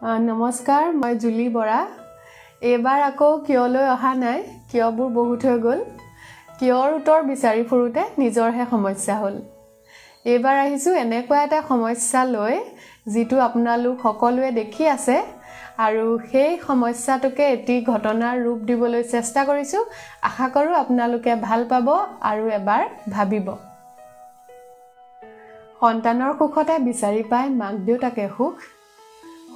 নমস্কাৰ, মই জুলী বৰা। এইবাৰ আকৌ কিয়লৈ অহা নাই, কিয়বোৰ বহুত হৈ গ'ল। কিয়ৰ উত্তৰ বিচাৰি ফুৰোঁতে নিজৰহে সমস্যা হ'ল। এইবাৰ আহিছোঁ এনেকুৱা এটা সমস্যা লৈ যিটো আপোনালোক সকলোৱে দেখি আছে, আৰু সেই সমস্যাটোকে এটি ঘটনাৰ ৰূপ দিবলৈ চেষ্টা কৰিছোঁ। আশা কৰোঁ আপোনালোকে ভাল পাব আৰু এবাৰ ভাবিব। সন্তানৰ সুখতে বিচাৰি পায় মাক দেউতাকে সুখ,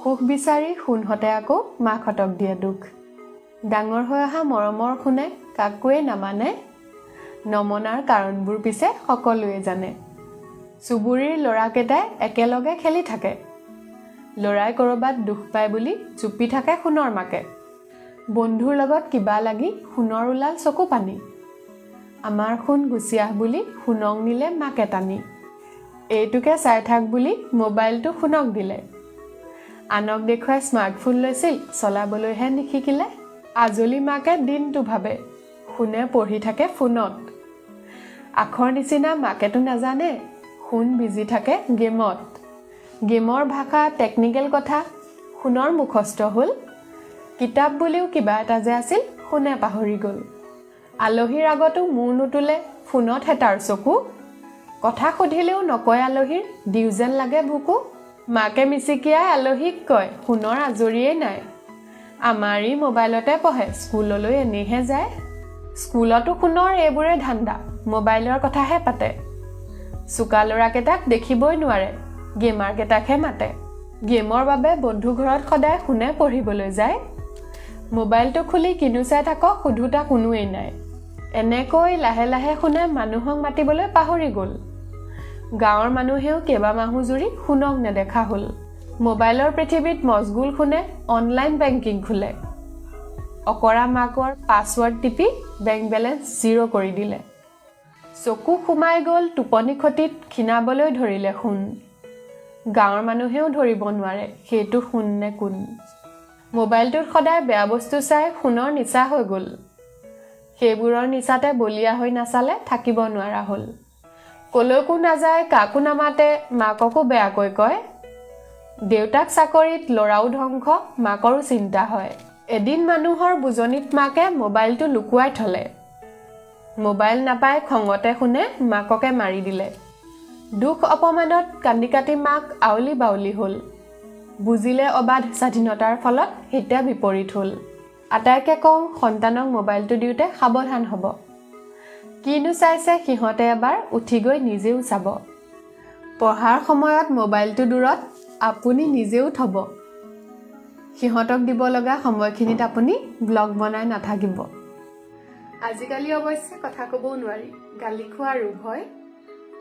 সুখ বিচাৰি সোণহঁতে আকৌ মাকহঁতক দিয়ে দুখ। ডাঙৰ হৈ অহা মৰমৰ সোণে কাকোৱে নামানে, নমনাৰ কাৰণবোৰ পিছে সকলোৱে জানে। চুবুৰীৰ ল'ৰাকেইটাই একেলগে খেলি থাকে, ল'ৰাই ক'ৰবাত দুখ পায় বুলি জুপি থাকে সোণৰ মাকে। বন্ধুৰ লগত কিবা লাগি সোণৰ ওলাল চকু পানী, আমাৰ সোণ গুচি আহ বুলি সোণক নিলে মাকে টানি। এইটোকে চাই থাক বুলি মোবাইলটো সোণক দিলে, আনক দেখুৱাই স্মাৰ্টফোন লৈছিল, চলাবলৈহে নিশিকিলে। আজলি মাকে দিনটো ভাবে, সোণে পঢ়ি থাকে ফোনত। আখৰ নিচিনা মাকেতো নাজানে, সোণ বিজি থাকে গেমত। গেমৰ ভাষা টেকনিকেল কথা সোণৰ মুখস্থ হ'ল, কিতাপ বুলিও কিবা এটা যে আছিল সোণে পাহৰি গ'ল। আলহীৰ আগতো মূৰ নুতুলে ফোনতহে তাৰ চকু, কথা সুধিলেও নকয় আলহীৰ দিও যেন লাগে ভুকু। মাকে মিচিকিয়াই আলহীক কয় সোণৰ আজৰিয়েই নাই, আমাৰি মোবাইলতে পঢ়ে স্কুললৈ এনেহে যায়। স্কুলতো সোণৰ এইবোৰে ধান্দা, মোবাইলৰ কথাহে পাতে। চোকা ল'ৰাকেইটাক দেখিবই নোৱাৰে, গেমাৰকেইটাকহে মাতে। গেমৰ বাবে বন্ধু ঘৰত সদায় সোণে পঢ়িবলৈ যায়, মোবাইলটো খুলি কিনো চাই থাকক সোধোতা কোনোৱেই নাই। এনেকৈ লাহে লাহে সোণে মানুহক মাতিবলৈ পাহৰি গ'ল। গাঁৱৰ মানুহেও কেইবামাহো জুৰি সোণক নেদেখা হ'ল। মোবাইলৰ পৃথিৱীত মজগুল সোণে অনলাইন বেংকিং খোলে, অকৰা মাকৰ পাছৱৰ্ড টিপি বেংক বেলেঞ্চ জিৰ' কৰি দিলে। চকু সোমাই গ'ল টোপনি খতিত ক্ষীণাবলৈ ধৰিলে সোণ, গাঁৱৰ মানুহেও ধৰিব নোৱাৰে সেইটো সোণ নে কোন। মোবাইলটোত সদায় বেয়া বস্তু চাই সোণৰ নিচা হৈ গ'ল, সেইবোৰৰ নিচাতে বলিয়া হৈ নাচালে থাকিব নোৱাৰা হ'ল। কলৈকো নাযায়, কাকো নামাতে, মাককো বেয়াকৈ কয়। দেউতাক চাকৰিত, ল'ৰাও ধ্বংস, মাকৰো চিন্তা হয়। এদিন মানুহৰ বুজনিত মাকে মোবাইলটো লুকুৱাই থলে, মোবাইল নাপাই খঙতে সোণে মাককে মাৰি দিলে। দুখ অপমানত কান্দি কাটি মাক আউলি বাউলি হ'ল, বুজিলে অবাধ স্বাধীনতাৰ ফলত এতিয়া বিপৰীত হ'ল। আটাইকে কওঁ সন্তানক মোবাইলটো দিওঁতে সাৱধান হ'ব, কিনো চাইছে সিহঁতে এবাৰ উঠি গৈ নিজেও চাব। পঢ়াৰ সময়ত মোবাইলটো দূৰত আপুনি নিজেও থ'ব, সিহঁতক দিব লগা সময়খিনিত আপুনি ব্লগ বনাই নাথাকিব। আজিকালি অৱশ্যে কথা ক'বও নোৱাৰি, গালি খোৱাৰ ৰোগ হয়।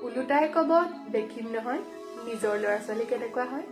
ওলোটাই ক'ব দেখিম নহয় নিজৰ ল'ৰা ছোৱালী কেনেকুৱা হয়।